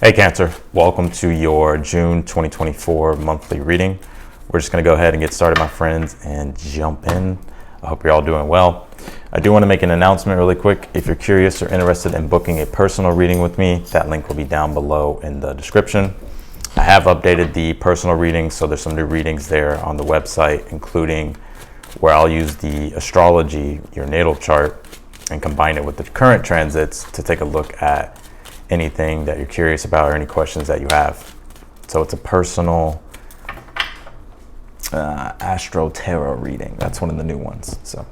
Hey Cancer, welcome to your June 2024 monthly reading. We're just going to go ahead and get started, my friends, and jump in. I hope you're all doing well. I do want to make an announcement really quick. If you're curious or interested in booking a personal reading with me, that link will be down below in the description. I have updated the personal readings, so there's some new readings there on the website, including where I'll use the Astrology, your natal chart, and combine it with the current transits to take a look at anything that you're curious about or any questions that you have. So it's a personal Astro Tarot reading. That's one of the new ones. So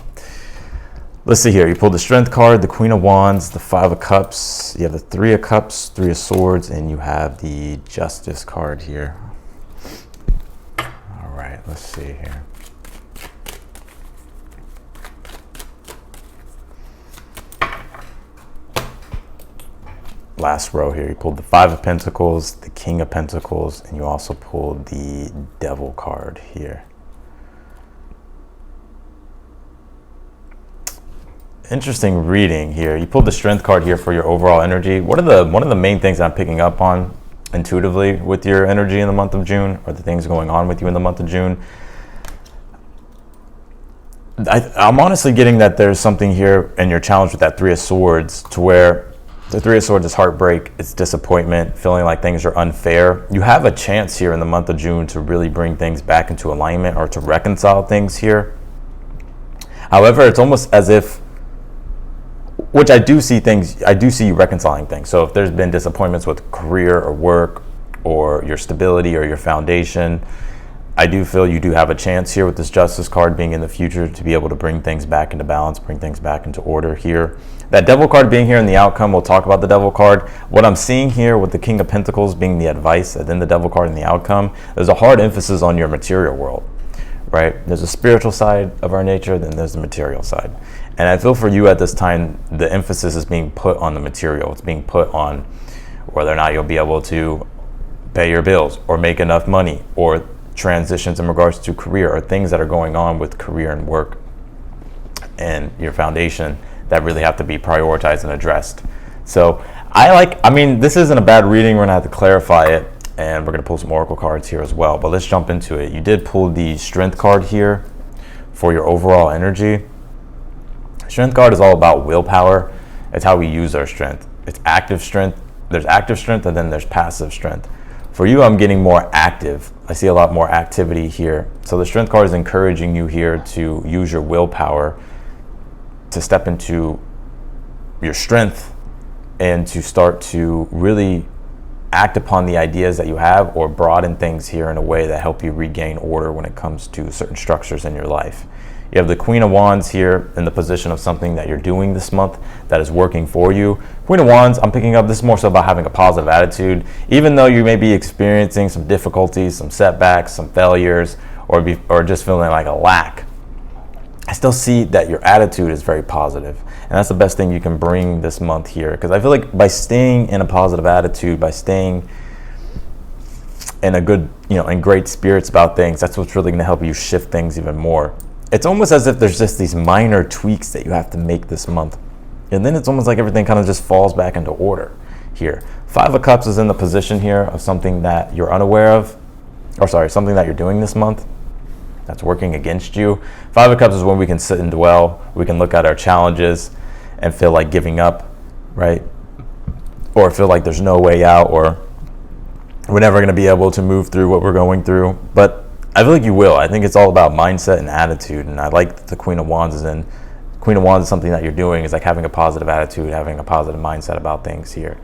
let's see here. You pulled the Strength card, the Queen of Wands, the Five of Cups. You have the Three of Cups, Three of Swords, and you have the Justice card here. All right, let's see here. Last row here, you pulled the Five of Pentacles, the King of Pentacles, and you also pulled the Devil card here. Interesting reading here. You pulled the Strength card here for your overall energy. One of the main things I'm picking up on intuitively with your energy in the month of June, or the things going on with you in the month of June, I'm honestly getting that there's something here in your challenge with that Three of Swords, to where the Three of Swords is heartbreak, it's disappointment, feeling like things are unfair. You have a chance here in the month of June to really bring things back into alignment or to reconcile things here. However, it's almost as if, which I do see you reconciling things. So if there's been disappointments with career or work or your stability or your foundation, I do feel you do have a chance here with this Justice card being in the future to be able to bring things back into balance, bring things back into order here. That Devil card being here in the outcome, we'll talk about the Devil card. What I'm seeing here with the King of Pentacles being the advice and then the Devil card in the outcome, there's a hard emphasis on your material world, right? There's a spiritual side of our nature, then there's the material side. And I feel for you at this time, the emphasis is being put on the material. It's being put on whether or not you'll be able to pay your bills or make enough money, or transitions in regards to career, or things that are going on with career and work and your foundation that really have to be prioritized and addressed. So this isn't a bad reading. We're gonna have to clarify it, and we're gonna pull some oracle cards here as well, but let's jump into it. You did pull the Strength card here for your overall energy. Strength card is all about willpower. It's how we use our strength. It's active strength. There's active strength, and then there's passive strength. For you, I'm getting more active. I see a lot more activity here. So the Strength card is encouraging you here to use your willpower to step into your strength and to start to really act upon the ideas that you have, or broaden things here in a way that help you regain order when it comes to certain structures in your life. You have the Queen of Wands here in the position of something that you're doing this month that is working for you. Queen of Wands, I'm picking up, this is more so about having a positive attitude. Even though you may be experiencing some difficulties, some setbacks, some failures, or just feeling like a lack, I still see that your attitude is very positive. And that's the best thing you can bring this month here. Because I feel like by staying in a positive attitude, by staying in a good, in great spirits about things, that's what's really gonna help you shift things even more. It's almost as if there's just these minor tweaks that you have to make this month. And then it's almost like everything kind of just falls back into order here. Five of Cups is in the position here of something that you're unaware of, something that you're doing this month that's working against you. Five of Cups is when we can sit and dwell. We can look at our challenges and feel like giving up, right? Or feel like there's no way out, or we're never going to be able to move through what we're going through. But I feel like you will. I think it's all about mindset and attitude, and I like that the Queen of Wands is in. Queen of Wands is something that you're doing, is like having a positive attitude, having a positive mindset about things here.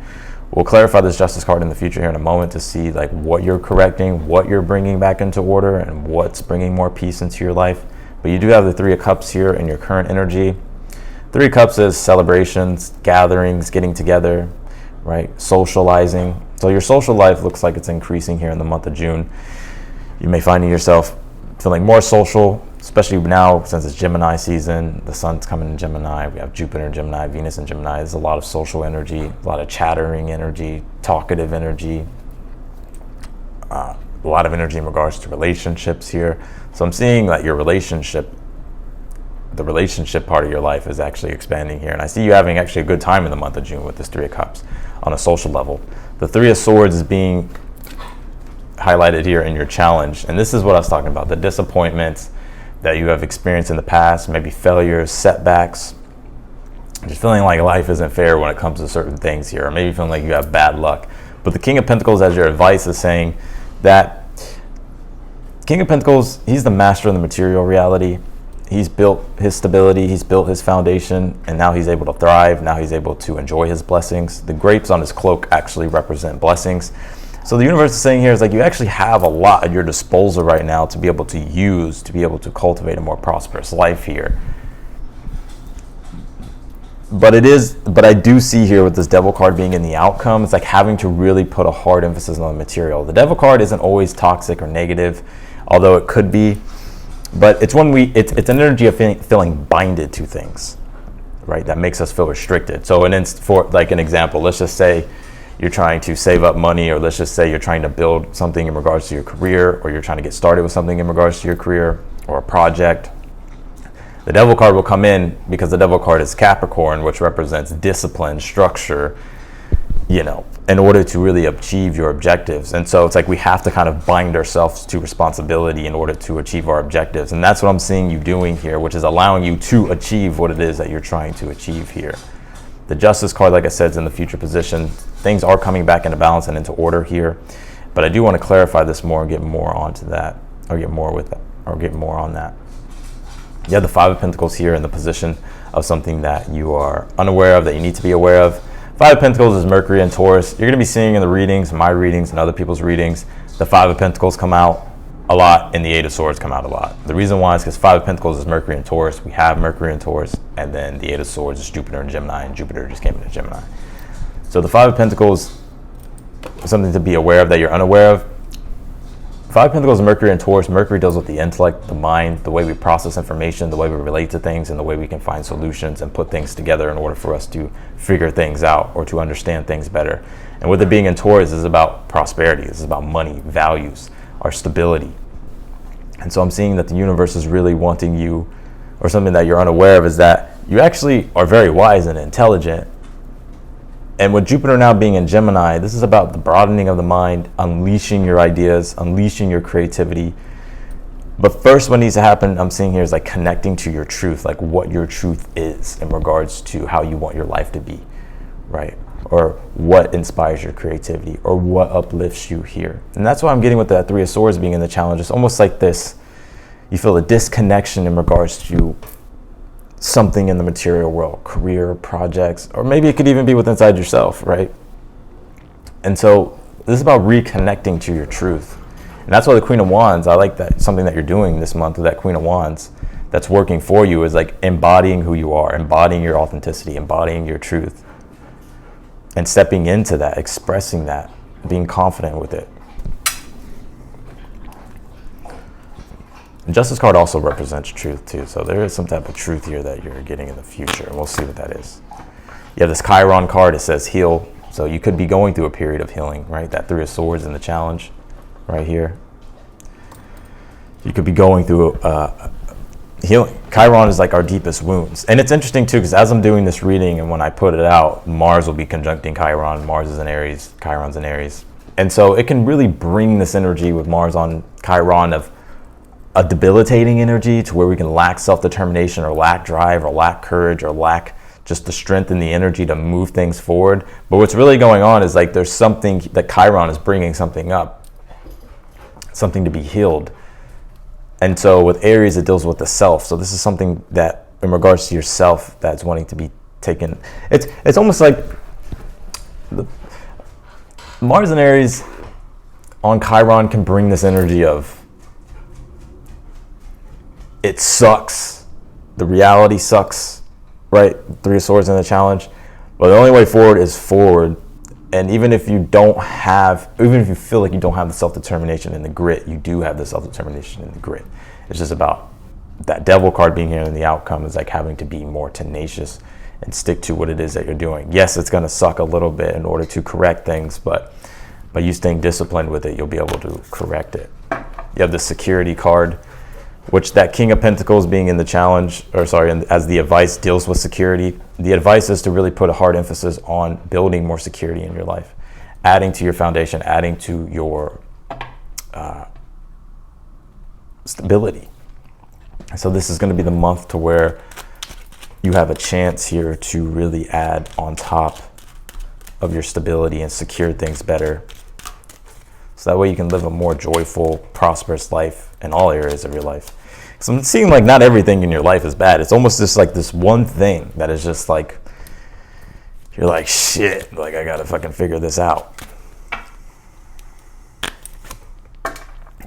We'll clarify this Justice card in the future here in a moment to see like what you're correcting, what you're bringing back into order, and what's bringing more peace into your life. But you do have the Three of Cups here in your current energy. Three of Cups is celebrations, gatherings, getting together, right? Socializing. So your social life looks like it's increasing here in the month of June. You may find yourself feeling more social, especially now since it's Gemini season. The sun's coming in Gemini. We have Jupiter in Gemini, Venus in Gemini. There's a lot of social energy, a lot of chattering energy, talkative energy, a lot of energy in regards to relationships here. So I'm seeing that your relationship the relationship part of your life is actually expanding here. And I see you having actually a good time in the month of June with this Three of Cups on a social level. The Three of Swords is being highlighted here in your challenge. And this is what I was talking about, the disappointments that you have experienced in the past, maybe failures, setbacks, just feeling like life isn't fair when it comes to certain things here, or maybe feeling like you have bad luck. But the King of Pentacles as your advice is saying that King of Pentacles, he's the master of the material reality. He's built his stability, he's built his foundation, and now he's able to thrive. Now he's able to enjoy his blessings. The grapes on his cloak actually represent blessings. So the universe is saying here is like you actually have a lot at your disposal right now to be able to use, to be able to cultivate a more prosperous life here. But I do see here with this Devil card being in the outcome, it's like having to really put a hard emphasis on the material. The Devil card isn't always toxic or negative, although it could be. But it's when it's an energy of feeling binded to things, right? That makes us feel restricted. So for like an example, let's just say you're trying to save up money, or let's just say you're trying to build something in regards to your career, or you're trying to get started with something in regards to your career or a project. The Devil card will come in because the Devil card is Capricorn, which represents discipline, structure, in order to really achieve your objectives. And so it's like we have to kind of bind ourselves to responsibility in order to achieve our objectives. And that's what I'm seeing you doing here, which is allowing you to achieve what it is that you're trying to achieve here. The Justice card, like I said, is in the future position. Things are coming back into balance and into order here. But I do want to clarify this more and get more onto that, or get more on that. You have the Five of Pentacles here in the position of something that you are unaware of, that you need to be aware of. Five of Pentacles is Mercury and Taurus. You're going to be seeing in the readings, my readings and other people's readings, the Five of Pentacles come out a lot and the Eight of Swords come out a lot. The reason why is because Five of Pentacles is Mercury and Taurus. We have Mercury and Taurus, and then the Eight of Swords is Jupiter and Gemini, and Jupiter just came into Gemini. So the Five of Pentacles is something to be aware of that you're unaware of. Five of Pentacles is Mercury and Taurus. Mercury deals with the intellect, the mind, the way we process information, the way we relate to things, and the way we can find solutions and put things together in order for us to figure things out or to understand things better. And with it being in Taurus, this is about prosperity. This is about money, values, our stability. And so I'm seeing that the universe is really wanting you, or something that you're unaware of, is that you actually are very wise and intelligent. And with Jupiter now being in Gemini, this is about the broadening of the mind, unleashing your ideas, unleashing your creativity. But first, what needs to happen, I'm seeing here, is like connecting to your truth, like what your truth is in regards to how you want your life to be, right? Or what inspires your creativity, or what uplifts you here. And that's what I'm getting with that Three of Swords being in the challenge. It's almost like this, you feel a disconnection in regards to something in the material world, career, projects, or maybe it could even be with inside yourself, right? And so this is about reconnecting to your truth. And that's why the Queen of Wands, I like that, something that you're doing this month with that Queen of Wands that's working for you, is like embodying who you are, embodying your authenticity, embodying your truth, and stepping into that, expressing that, being confident with it. The Justice card also represents truth too, so there is some type of truth here that you're getting in the future, and we'll see what that is. You have this Chiron card, it says heal, so you could be going through a period of healing, right? That Three of Swords in the challenge right here. You could be going through healing. Chiron is like our deepest wounds. And it's interesting too, because as I'm doing this reading and when I put it out, Mars will be conjuncting Chiron. Mars is in Aries, Chiron's in Aries. And so it can really bring this energy with Mars on Chiron of a debilitating energy to where we can lack self-determination, or lack drive, or lack courage, or lack just the strength and the energy to move things forward. But what's really going on is like there's something that Chiron is bringing something up, something to be healed. And so with Aries, it deals with the self. So this is something that in regards to yourself that's wanting to be taken. It's almost like Mars and Aries on Chiron can bring this energy of it sucks, the reality sucks, right? Three of Swords in the challenge. But the only way forward is forward. And even if you feel like you don't have the self-determination and the grit, you do have the self-determination and the grit. It's just about that Devil card being here, and the outcome is like having to be more tenacious and stick to what it is that you're doing. Yes, it's going to suck a little bit in order to correct things, but by you staying disciplined with it, you'll be able to correct it. You have the Security card. which that King of Pentacles being in the challenge, or sorry, as the advice deals with security. The advice is to really put a hard emphasis on building more security in your life, adding to your foundation, adding to your stability. So this is going to be the month to where you have a chance here to really add on top of your stability and secure things better. So that way you can live a more joyful, prosperous life in all areas of your life. So I'm seeing like not everything in your life is bad. It's almost just like this one thing that is just like, you're like, shit, like I gotta fucking figure this out.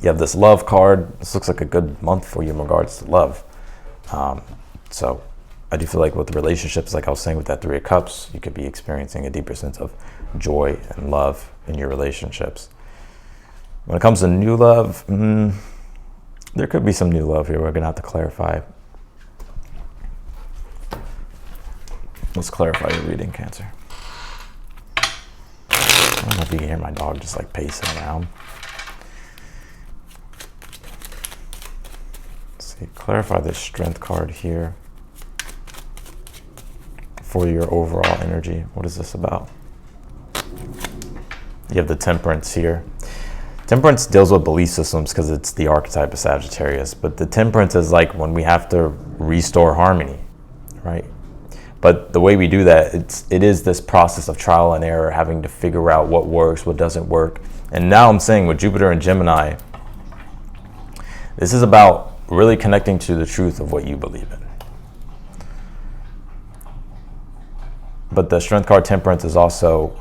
You have this love card. This looks like a good month for you in regards to love. So I do feel like with relationships, like I was saying with that Three of Cups, you could be experiencing a deeper sense of joy and love in your relationships. When it comes to new love, there could be some new love here. We're gonna have to clarify. Let's clarify your reading, Cancer. I don't know if you can hear my dog just like pacing around. Let's see, clarify this Strength card here for your overall energy. What is this about? You have the Temperance here. Temperance deals with belief systems because it's the archetype of Sagittarius, but the Temperance is like when we have to restore harmony, right? But the way we do that, it is this process of trial and error, having to figure out what works, what doesn't work. And now I'm saying with Jupiter and Gemini, this is about really connecting to the truth of what you believe in. But the Strength card, Temperance, is also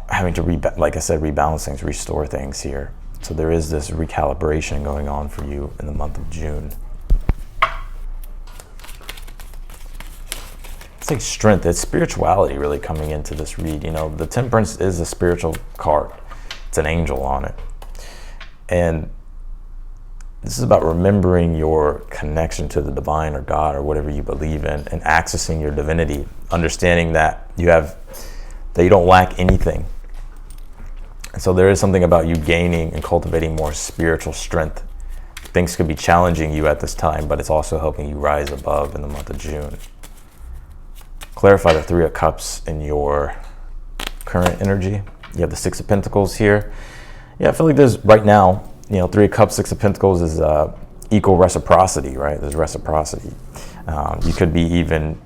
having to, like I said, rebalance things, restore things here. So there is this recalibration going on for you in the month of June. It's like strength, it's spirituality really coming into this read. You know, the Temperance is a spiritual card. It's an angel on it. And this is about remembering your connection to the divine or God or whatever you believe in, and accessing your divinity, understanding that you don't lack anything. And so there is something about you gaining and cultivating more spiritual strength. Things could be challenging you at this time, but it's also helping you rise above in the month of June. Clarify the Three of Cups in your current energy. You have the Six of Pentacles here. Yeah, I feel like there's right now, you know, Three of Cups, Six of Pentacles is equal reciprocity, right? There's reciprocity. You could be even,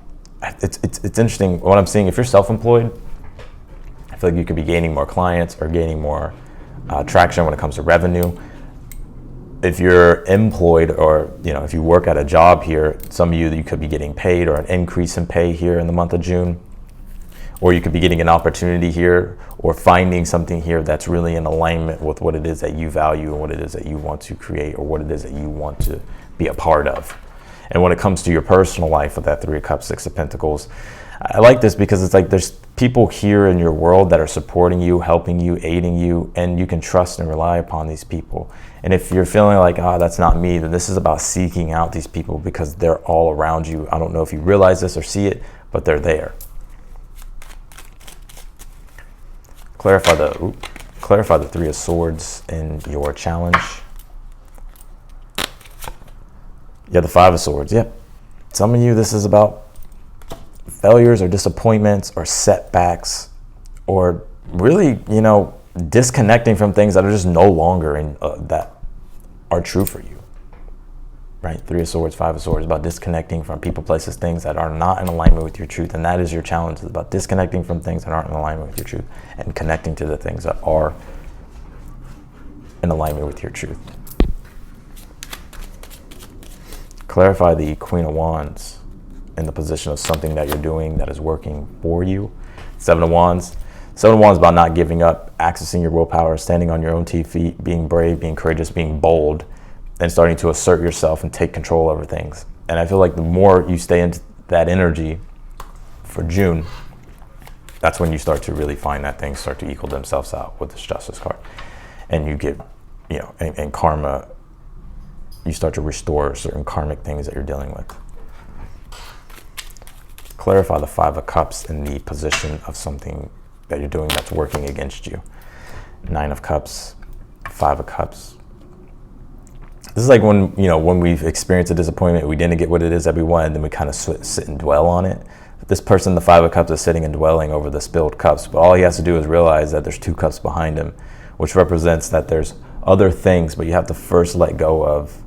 it's interesting what I'm seeing. If you're self-employed, I feel like you could be gaining more clients or gaining more traction when it comes to revenue. If you're employed, or you know, if you work at a job here, some of you could be getting paid or an increase in pay here in the month of June, or you could be getting an opportunity here or finding something here that's really in alignment with what it is that you value and what it is that you want to create or what it is that you want to be a part of. And when it comes to your personal life with that Three of Cups, Six of Pentacles, I like this because it's like there's people here in your world that are supporting you, helping you, aiding you, and you can trust and rely upon these people. And if you're feeling like, that's not me, then this is about seeking out these people because they're all around you. I don't know if you realize this or see it, but they're there. Clarify the Three of Swords in your challenge. Yeah, the Five of Swords. Yep. Some of you, this is about failures or disappointments or setbacks, or really, you know, disconnecting from things that are just no longer in that are true for you, right? Three of Swords, Five of Swords, about disconnecting from people, places, things that are not in alignment with your truth. And that is your challenge. It's about disconnecting from things that aren't in alignment with your truth and connecting to the things that are in alignment with your truth. Clarify the Queen of Wands in the position of something that you're doing that is working for you. Seven of Wands. Seven of Wands is about not giving up, accessing your willpower, standing on your own 2 feet, being brave, being courageous, being bold, and starting to assert yourself and take control over things. And I feel like the more you stay in that energy for June, that's when you start to really find that things start to equal themselves out with this Justice card. And you get, you know, and karma, you start to restore certain karmic things that you're dealing with. Clarify the Five of Cups in the position of something that you're doing that's working against you. Nine of Cups, Five of Cups. This is like when, when we've experienced a disappointment, we didn't get what it is that we wanted, then we kind of sit and dwell on it. This person, the Five of Cups, is sitting and dwelling over the spilled cups, but all he has to do is realize that there's two cups behind him, which represents that there's other things, but you have to first let go of.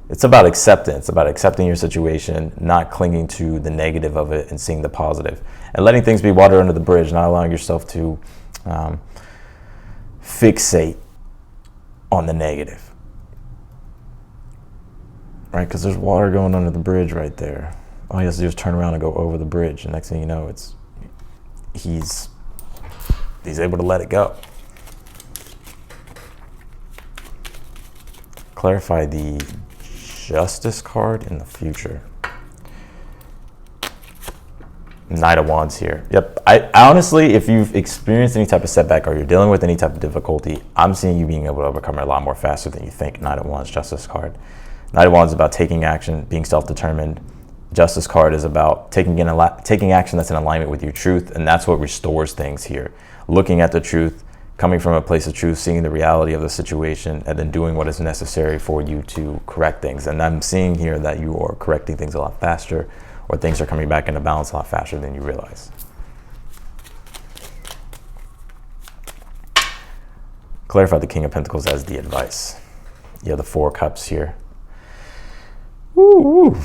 It's about acceptance, about accepting your situation, not clinging to the negative of it and seeing the positive, and letting things be water under the bridge, not allowing yourself to fixate on the negative. Right, because there's water going under the bridge right there. All he has to do is turn around and go over the bridge, and next thing you know, he's able to let it go. Clarify the Justice card in the future. Knight of Wands here. Yep. I honestly, if you've experienced any type of setback or you're dealing with any type of difficulty, I'm seeing you being able to overcome it a lot more faster than you think. Knight of Wands, Justice card. Knight of Wands is about taking action, being self-determined. Justice card is about taking action that's in alignment with your truth, and that's what restores things here. Looking at the truth, coming from a place of truth, seeing the reality of the situation, and then doing what is necessary for you to correct things. And I'm seeing here that you are correcting things a lot faster, or things are coming back into balance a lot faster than you realize. Clarify the King of Pentacles as the advice. You have the Four of Cups here. Woo!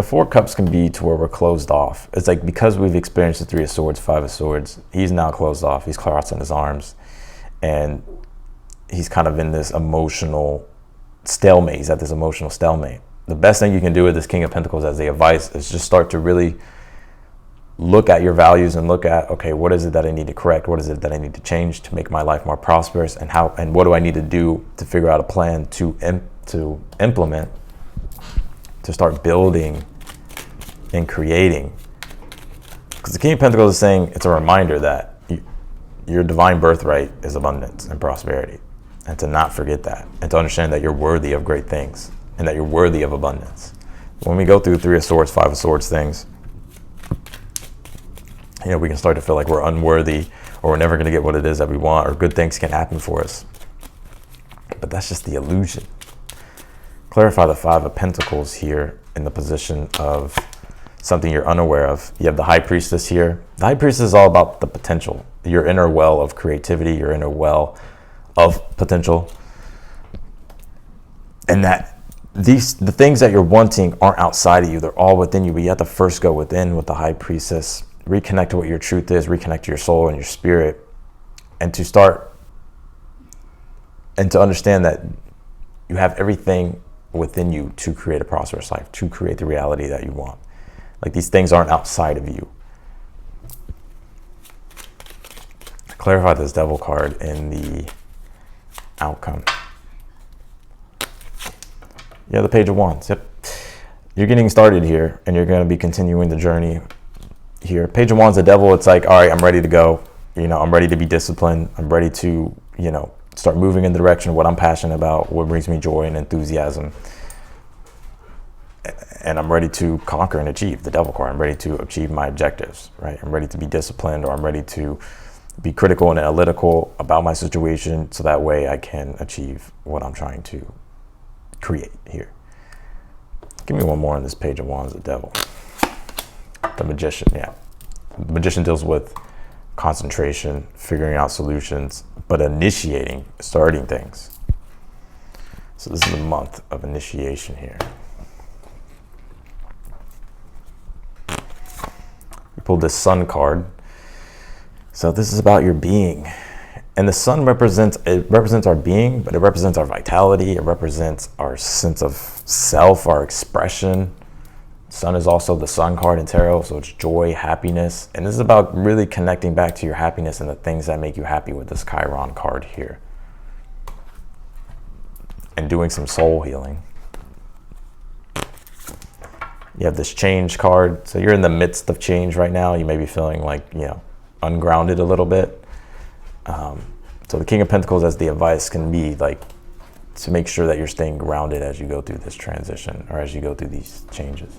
Four Cups can be to where we're closed off. It's like because we've experienced the Three of Swords, Five of Swords, he's now closed off. He's crossing his arms, and he's kind of in this emotional stalemate. He's at this emotional stalemate. The best thing you can do with this King of Pentacles as the advice is just start to really look at your values and look at, okay, what is it that I need to correct? What is it that I need to change to make my life more prosperous? And what do I need to do to figure out a plan to implement, to start building and creating? Because the King of Pentacles is saying, it's a reminder that your divine birthright is abundance and prosperity, and to not forget that, and to understand that you're worthy of great things and that you're worthy of abundance. When we go through Three of Swords, Five of Swords things, we can start to feel like we're unworthy, or we're never going to get what it is that we want, or good things can happen for us. But that's just the illusion. Clarify the Five of Pentacles here in the position of something you're unaware of. You have the High Priestess here. The High Priestess is all about the potential, your inner well of creativity, your inner well of potential, and that the things that you're wanting aren't outside of you, they're all within you, but you have to first go within with the High Priestess, reconnect to what your truth is, reconnect to your soul and your spirit, and to understand that you have everything within you to create a prosperous life, to create the reality that you want. Like, these things aren't outside of you. Clarify this Devil card in the outcome. Yeah, the Page of Wands. Yep. You're getting started here, and you're going to be continuing the journey here. Page of Wands, the Devil, it's like, all right, I'm ready to go. I'm ready to be disciplined. I'm ready to, start moving in the direction of what I'm passionate about, what brings me joy and enthusiasm. And I'm ready to conquer and achieve. The Devil card, I'm ready to achieve my objectives, right? I'm ready to be disciplined, or I'm ready to be critical and analytical about my situation, so that way I can achieve what I'm trying to create here. Give me one more on this Page of Wands, the Devil. The Magician, yeah. The Magician deals with concentration, figuring out solutions, but initiating, starting things. So this is the month of initiation here. We pulled this Sun card. So this is about your being. And the Sun represents our being, but it represents our vitality. It represents our sense of self, our expression. Sun is also the Sun card in tarot, so it's joy, happiness. And this is about really connecting back to your happiness and the things that make you happy with this Chiron card here. And doing some soul healing. You have this Change card. So you're in the midst of change right now. You may be feeling like, ungrounded a little bit. So the King of Pentacles as the advice can be like to make sure that you're staying grounded as you go through this transition, or as you go through these changes.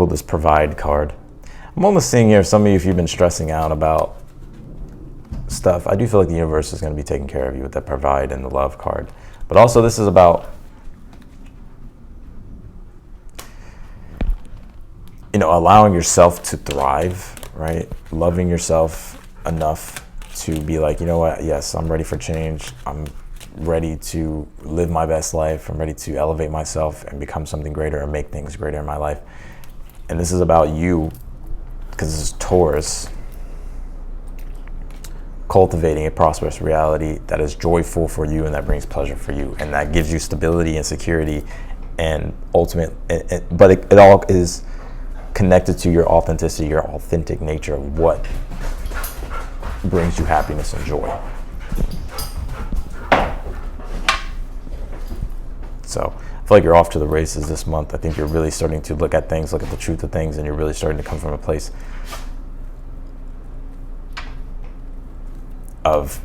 pull this provide card. I'm almost seeing here, some of you, if you've been stressing out about stuff, I do feel like the universe is going to be taking care of you with that provide and the love card. But also this is about, you know, allowing yourself to thrive, right? Loving yourself enough to be like, you know what, yes, I'm ready for change. I'm ready to live my best life. I'm ready to elevate myself and become something greater and make things greater in my life. And this is about you, because this is Taurus, cultivating a prosperous reality that is joyful for you and that brings pleasure for you and that gives you stability and security and ultimate, but it all is connected to your authenticity, your authentic nature of what brings you happiness and joy. So I feel like you're off to the races this month. I think you're really starting to look at things, look at the truth of things, and you're really starting to come from a place of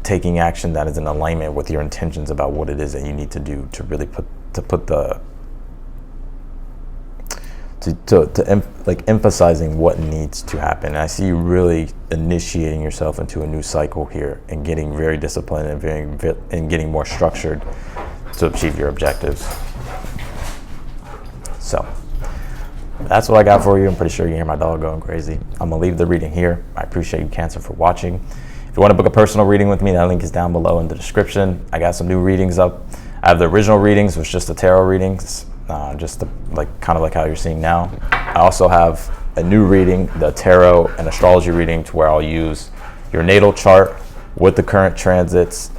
taking action that is in alignment with your intentions about what it is that you need to do to really emphasizing what needs to happen. And I see you really initiating yourself into a new cycle here and getting very disciplined and getting more structured to achieve your objectives. So that's what I got for you. I'm pretty sure you can hear my dog going crazy. I'm gonna leave the reading here. I appreciate you, Cancer, for watching. If you want to book a personal reading with me, that link is down below in the description. I got some new readings up. I have the original readings, which is just the tarot readings, kind of like how you're seeing now. I also have a new reading, the tarot and astrology reading, to where I'll use your natal chart with the current transits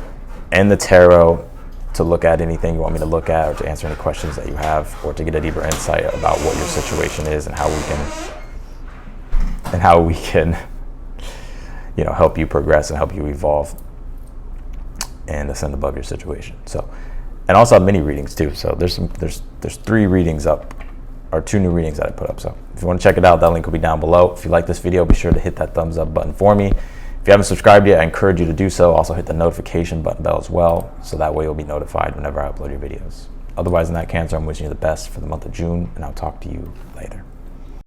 and the tarot to look at anything you want me to look at, or to answer any questions that you have, or to get a deeper insight about what your situation is and how we can you know, help you progress and help you evolve and ascend above your situation. So, and also have mini readings too. So there's 3 readings up, or 2 new readings that I put up. So if you want to check it out, that link will be down below. If you like this video, be sure to hit that thumbs up button for me. If you haven't subscribed yet, I encourage you to do so. Also hit the notification button bell as well, so that way you'll be notified whenever I upload your videos. Otherwise, in that, Cancer, I'm wishing you the best for the month of June, and I'll talk to you later.